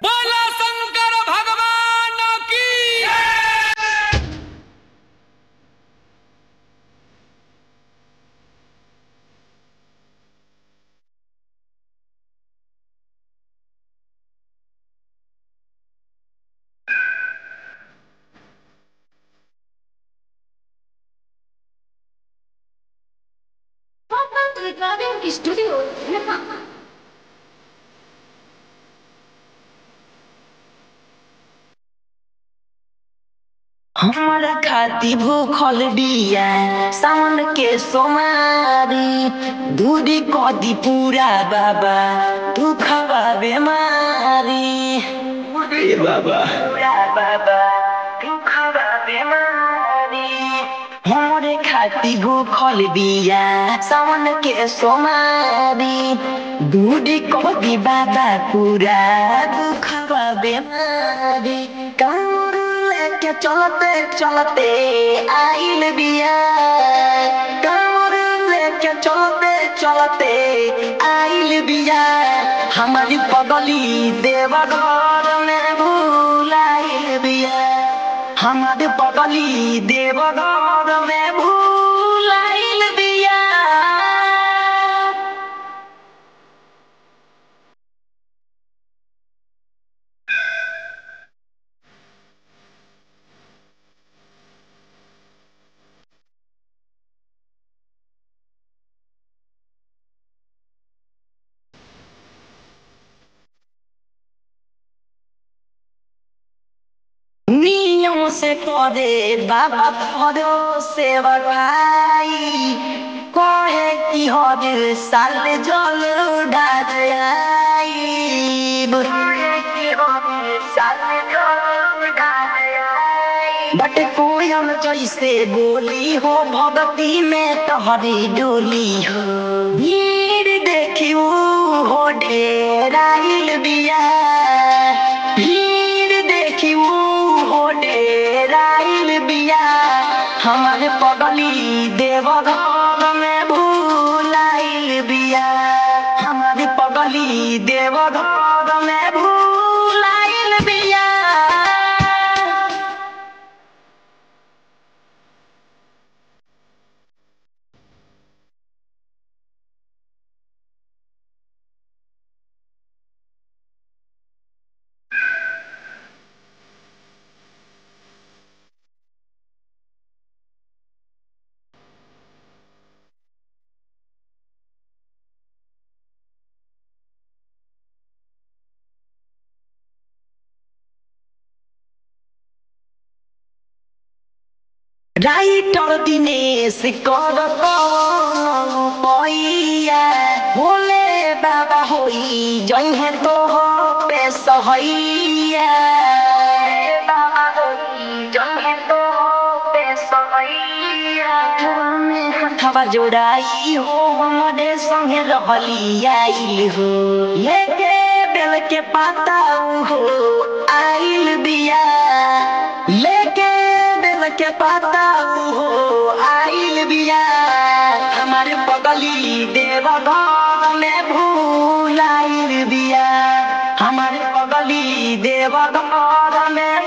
बोला शंकर भगवान की। स्टूडियो हमारा खाती भूखल बिया सावन के सोमारी दूरी कदी पूरा बाबा दुखवा बेमारी बाबा पूरा बाबा दुखवा बेमारी हमारे खाती भूखल बिया सावन के सोमारी दूरी कदी बाबा पूरा दुखवा बेमारी के चलते चलते आइल बिया कांवर लेके चलते चलते आइल बिया हमारी पगली देवघर में भूलाइल बिया हमारी पगली देवघर में भूलाइल बिया। नियम से करे बाबा परो सेवा भाई कहे कि हर साल जल ढाई बट कोयल जैसे बोली हो भगती में तोहरी डोली हो भीड़ देखियो हो ढेराइल बिया भीड़ देखियो हो ढेराइल बिया हमारे पगली देवघर में भूलाइल बिया हमारी पगली देवघर में भूलाइल बिया। राइटर दिनेश कर पैया भोले बाबा होई जइहे तो हो पे सहैया बाबा होई जइहे तो हो पे सहैया में हथवा जोड़ाई हो हमरे संगे रहली आइल हो लेके बेल के पाता हो आइल बिया लेके के पाता हो आइल बिया हमारे पगली देवघर में भूलाइल बिया हमारे पगली देवघर में